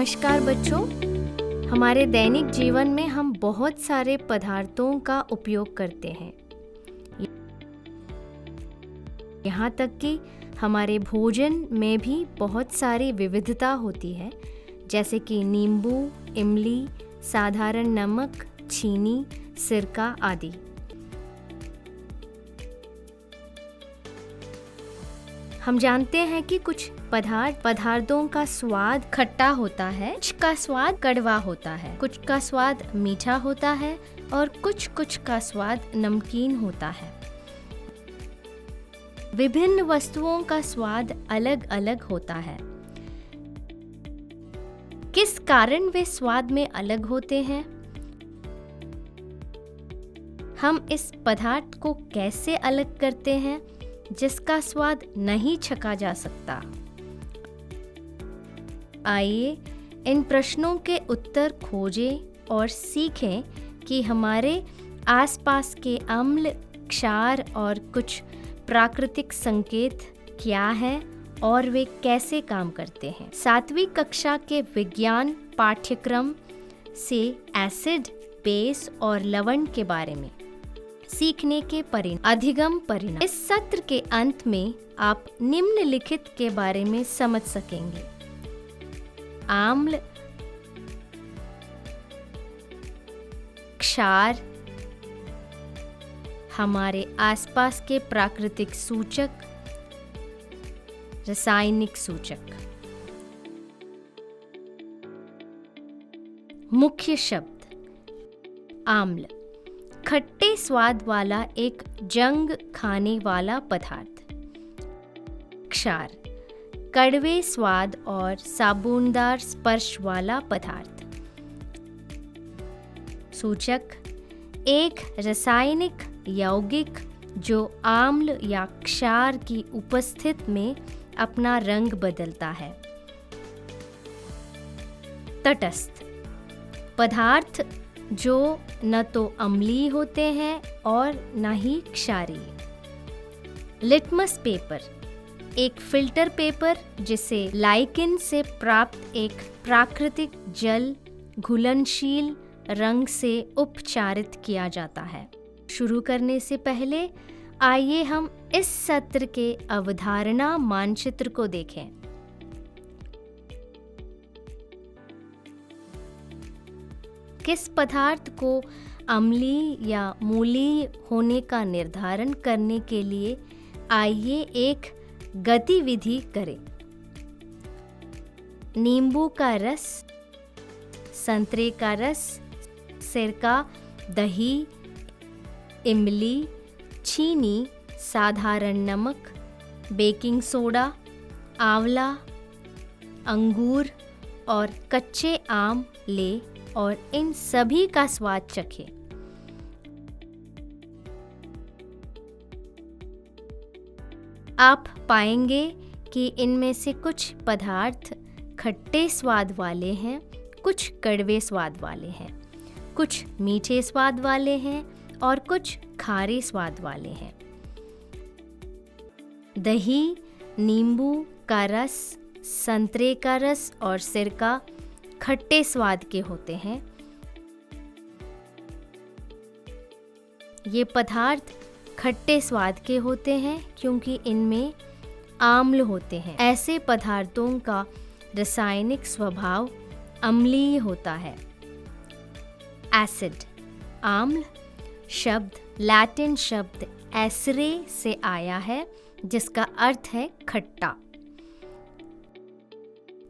नमस्कार बच्चों। हमारे दैनिक जीवन में हम बहुत सारे पदार्थों का उपयोग करते हैं। यहाँ तक कि हमारे भोजन में भी बहुत सारी विविधता होती है, जैसे कि नींबू, इमली, साधारण नमक, चीनी, सिरका आदि। हम जानते हैं कि कुछ पदार्थों का स्वाद खट्टा होता है, कुछ का स्वाद कड़वा होता है, कुछ का स्वाद मीठा होता है और कुछ का स्वाद नमकीन होता है। विभिन्न वस्तुओं का स्वाद अलग अलग होता है। किस कारण वे स्वाद में अलग होते हैं? हम इस पदार्थ को कैसे अलग करते हैं जिसका स्वाद नहीं चखा जा सकता? आइए इन प्रश्नों के उत्तर खोजें और सीखें कि हमारे आसपास के अम्ल, क्षार और कुछ प्राकृतिक संकेत क्या हैं और वे कैसे काम करते हैं। 7वीं कक्षा के विज्ञान पाठ्यक्रम से एसिड, बेस और लवण के बारे में सीखने के अधिगम परिणाम। इस सत्र के अंत में आप निम्नलिखित के बारे में समझ सकेंगे। आम्ल, क्षार, हमारे आसपास के प्राकृतिक सूचक, रासायनिक सूचक। मुख्य शब्द: आम्ल, खट्टे स्वाद वाला एक जंग खाने वाला पदार्थ। क्षार, कड़वे स्वाद और साबुनदार स्पर्श वाला पदार्थ। सूचक: एक रासायनिक यौगिक जो आम्ल या क्षार की उपस्थिति में अपना रंग बदलता है। तटस्थ, पदार्थ जो न तो अम्लीय होते हैं और न ही क्षारीय। लिटमस पेपर, एक फिल्टर पेपर जिसे लाइकेन से प्राप्त एक प्राकृतिक जल घुलनशील रंग से उपचारित किया जाता है। शुरू करने से पहले आइए हम इस सत्र के अवधारणा मानचित्र को देखें। किस पदार्थ को अम्लीय या मूलीय होने का निर्धारण करने के लिए आइए एक गतिविधि करें। नींबू का रस, संतरे का रस, सिरका, दही, इमली, चीनी, साधारण नमक, बेकिंग सोडा, आंवला, अंगूर और कच्चे आम ले और इन सभी का स्वाद चखें। आप पाएंगे कि इनमें से कुछ पदार्थ खट्टे स्वाद वाले हैं, कुछ कड़वे स्वाद वाले हैं, कुछ मीठे स्वाद वाले हैं और कुछ खारे स्वाद वाले हैं। दही, नींबू का रस, संतरे का रस और सिरका खट्टे स्वाद के होते हैं। ये पदार्थ खट्टे स्वाद के होते हैं क्योंकि इनमें आम्ल होते हैं। ऐसे पदार्थों का रासायनिक स्वभाव अम्लीय होता है। एसिड, आम्ल शब्द लैटिन शब्द एसरे से आया है जिसका अर्थ है खट्टा।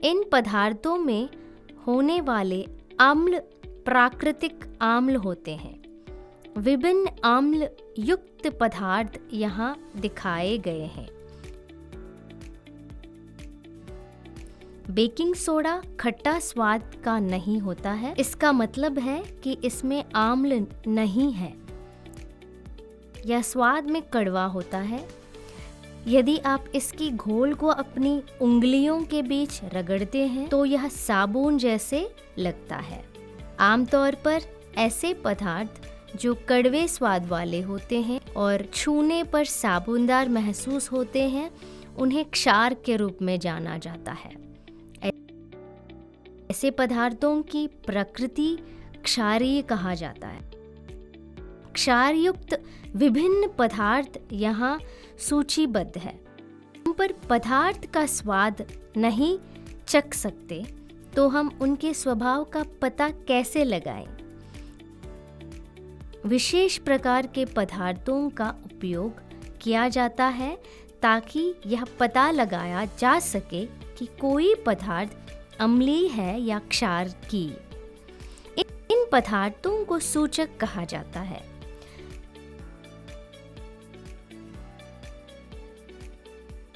इन पदार्थों में होने वाले अम्ल प्राकृतिक आम्ल होते हैं। विभिन्न अम्ल युक्त पदार्थ यहाँ दिखाए गए हैं। बेकिंग सोडा खट्टा स्वाद का नहीं होता है। इसका मतलब है कि इसमें आम्ल नहीं है। यह स्वाद में कड़वा होता है। यदि आप इसकी घोल को अपनी उंगलियों के बीच रगड़ते हैं तो यह साबुन जैसे लगता है। आमतौर पर ऐसे पदार्थ जो कड़वे स्वाद वाले होते हैं और छूने पर साबुनदार महसूस होते हैं, उन्हें क्षार के रूप में जाना जाता है। ऐसे पदार्थों की प्रकृति क्षारीय कहा जाता है। क्षारयुक्त विभिन्न पदार्थ यहाँ सूचीबद्ध है। हम पर पदार्थ का स्वाद नहीं चख सकते तो हम उनके स्वभाव का पता कैसे लगाएं? विशेष प्रकार के पदार्थों का उपयोग किया जाता है ताकि यह पता लगाया जा सके कि कोई पदार्थ अम्लीय है या क्षार की। इन पदार्थों को सूचक कहा जाता है।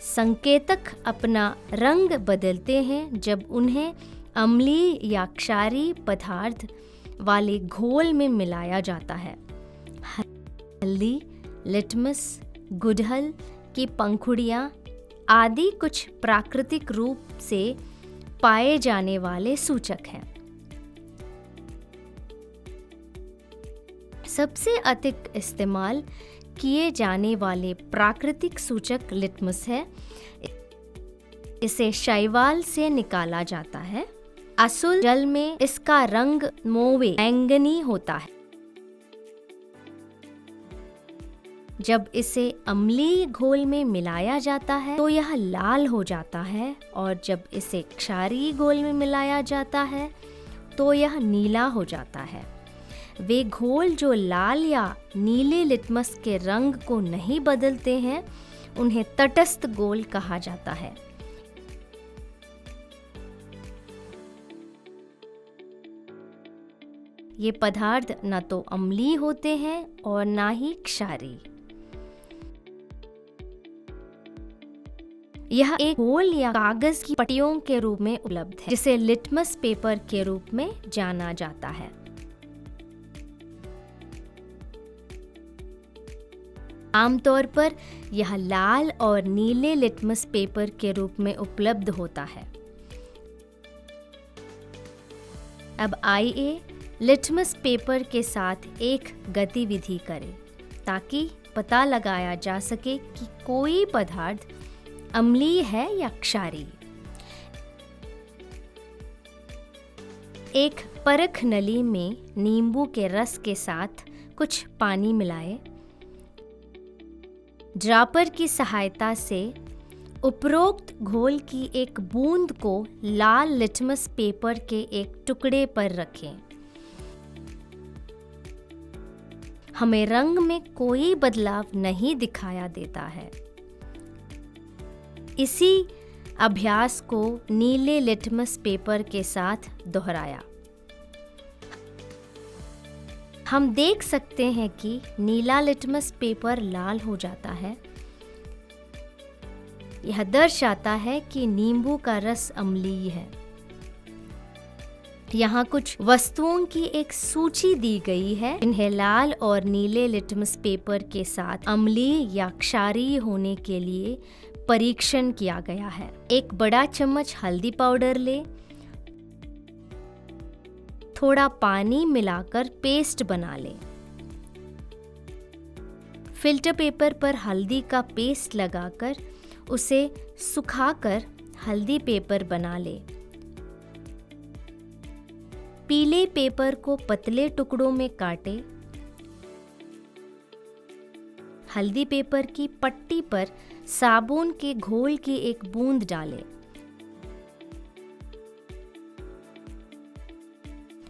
संकेतक अपना रंग बदलते हैं जब उन्हें अम्लीय या क्षारीय पदार्थ वाले घोल में मिलाया जाता है। हल्दी, लिटमस, गुड़हल की पंखुड़ियाँ आदि कुछ प्राकृतिक रूप से पाए जाने वाले सूचक हैं। सबसे अधिक इस्तेमाल किए जाने वाले प्राकृतिक सूचक लिटमस है। इसे शैवाल से निकाला जाता है। असल जल में इसका रंग मोवे बैंगनी होता है। जब इसे अम्लीय घोल में मिलाया जाता है तो यह लाल हो जाता है और जब इसे क्षारीय घोल में मिलाया जाता है तो यह नीला हो जाता है। वे घोल जो लाल या नीले लिटमस के रंग को नहीं बदलते हैं उन्हें तटस्थ घोल कहा जाता है। ये पदार्थ न तो अम्लीय होते हैं और न ही क्षारीय। यह एक घोल या कागज की पट्टियों के रूप में उपलब्ध है जिसे लिटमस पेपर के रूप में जाना जाता है। आमतौर पर यह लाल और नीले लिटमस पेपर के रूप में उपलब्ध होता है। अब आइए लिटमस पेपर के साथ एक गतिविधि करें ताकि पता लगाया जा सके कि कोई पदार्थ अम्लीय है या क्षारीय। एक परख नली में नींबू के रस के साथ कुछ पानी मिलाएं। ड्रॉपर की सहायता से उपरोक्त घोल की एक बूंद को लाल लिटमस पेपर के एक टुकड़े पर रखें। हमें रंग में कोई बदलाव नहीं दिखाया देता है। इसी अभ्यास को नीले लिटमस पेपर के साथ दोहराया। हम देख सकते हैं कि नीला लिटमस पेपर लाल हो जाता है। यह दर्शाता है कि नींबू का रस अम्लीय है। यहाँ कुछ वस्तुओं की एक सूची दी गई है जिन्हें लाल और नीले लिटमस पेपर के साथ अम्लीय या क्षारीय होने के लिए परीक्षण किया गया है। एक बड़ा चम्मच हल्दी पाउडर ले, थोड़ा पानी मिलाकर पेस्ट बना ले। फिल्टर पेपर पर हल्दी का पेस्ट लगाकर उसे सुखाकर हल्दी पेपर बना ले। पीले पेपर को पतले टुकड़ों में काटे। हल्दी पेपर की पट्टी पर साबुन के घोल की एक बूंद डालें।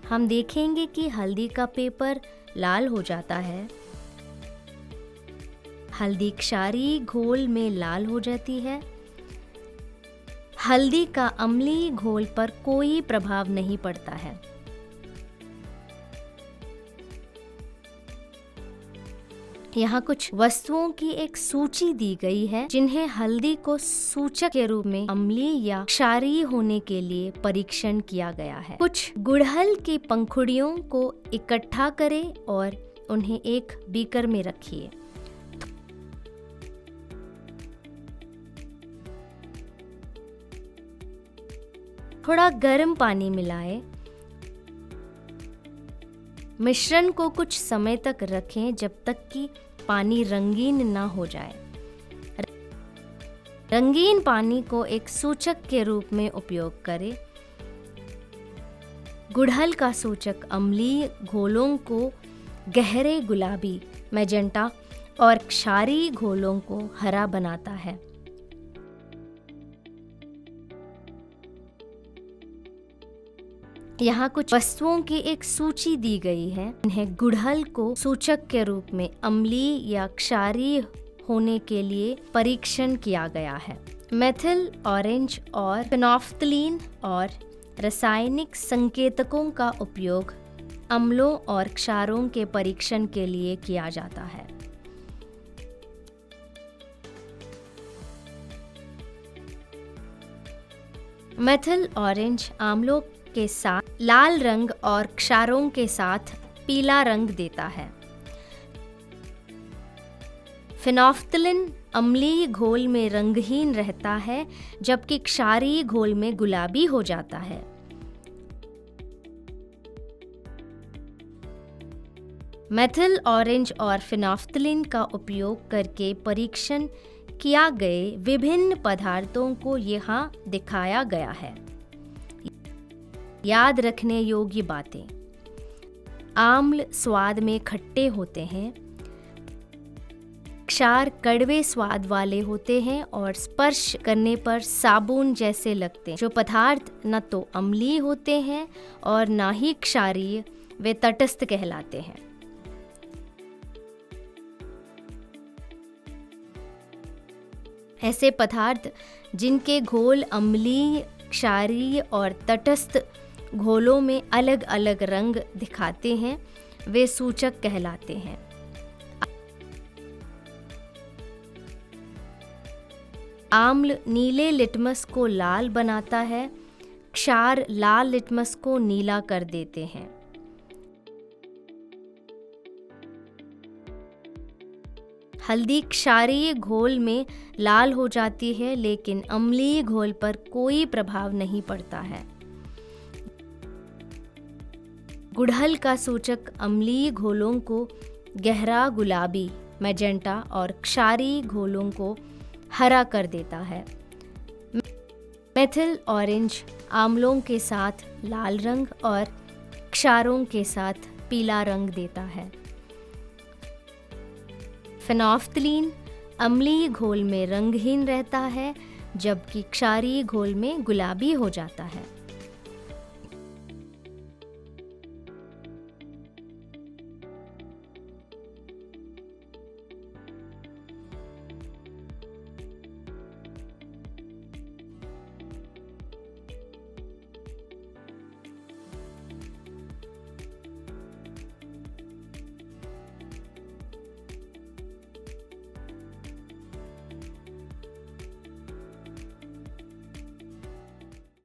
हम देखेंगे कि हल्दी का पेपर लाल हो जाता है। हल्दी क्षारीय घोल में लाल हो जाती है। हल्दी का अम्लीय घोल पर कोई प्रभाव नहीं पड़ता है। यहाँ कुछ वस्तुओं की एक सूची दी गई है जिन्हें हल्दी को सूचक के रूप में अम्लीय या क्षारीय होने के लिए परीक्षण किया गया है। कुछ गुड़हल की पंखुड़ियों को इकट्ठा करें और उन्हें एक बीकर में रखिए। थोड़ा गर्म पानी मिलाएं। मिश्रण को कुछ समय तक रखें जब तक कि पानी रंगीन न हो जाए। रंगीन पानी को एक सूचक के रूप में उपयोग करें। गुड़हल का सूचक अम्लीय घोलों को गहरे गुलाबी मैजेंटा और क्षारीय घोलों को हरा बनाता है। यहाँ कुछ वस्तुओं की एक सूची दी गई है। इन्हें गुड़हल को सूचक के रूप में अम्लीय या क्षारीय होने के लिए परीक्षण किया गया है। मेथिल ऑरेंज और फेनोल्फ्थलीन और रासायनिक संकेतकों का उपयोग अम्लों और क्षारों के परीक्षण के लिए किया जाता है। मेथिल ऑरेंज अम्लों के साथ लाल रंग और क्षारों के साथ पीला रंग देता है। फेनोल्फ्थलीन अम्लीय घोल में रंगहीन रहता है, जबकि क्षारीय घोल में गुलाबी हो जाता है। मेथिल ऑरेंज और फेनोल्फ्थलीन का उपयोग करके परीक्षण किया गए विभिन्न पदार्थों को यहाँ दिखाया गया है। याद रखने योग्य बातें: आम्ल स्वाद में खट्टे होते हैं, क्षार कड़वे स्वाद वाले होते हैं और स्पर्श करने पर साबुन जैसे लगते हैं। जो पदार्थ न तो अम्लीय होते हैं और न ही क्षारीय, वे तटस्थ कहलाते हैं। ऐसे पदार्थ जिनके घोल अम्लीय, क्षारीय और तटस्थ घोलों में अलग अलग रंग दिखाते हैं, वे सूचक कहलाते हैं। आम्ल नीले लिटमस को लाल बनाता है, क्षार लाल लिटमस को नीला कर देते हैं। हल्दी क्षारीय घोल में लाल हो जाती है, लेकिन अम्लीय घोल पर कोई प्रभाव नहीं पड़ता है। गुड़हल का सूचक अम्लीय घोलों को गहरा गुलाबी मैजेंटा और क्षारीय घोलों को हरा कर देता है। मेथिल ऑरेंज आम्लों के साथ लाल रंग और क्षारों के साथ पीला रंग देता है। फेनोल्फ्थलीन अम्लीय घोल में रंगहीन रहता है, जबकि क्षारीय घोल में गुलाबी हो जाता है।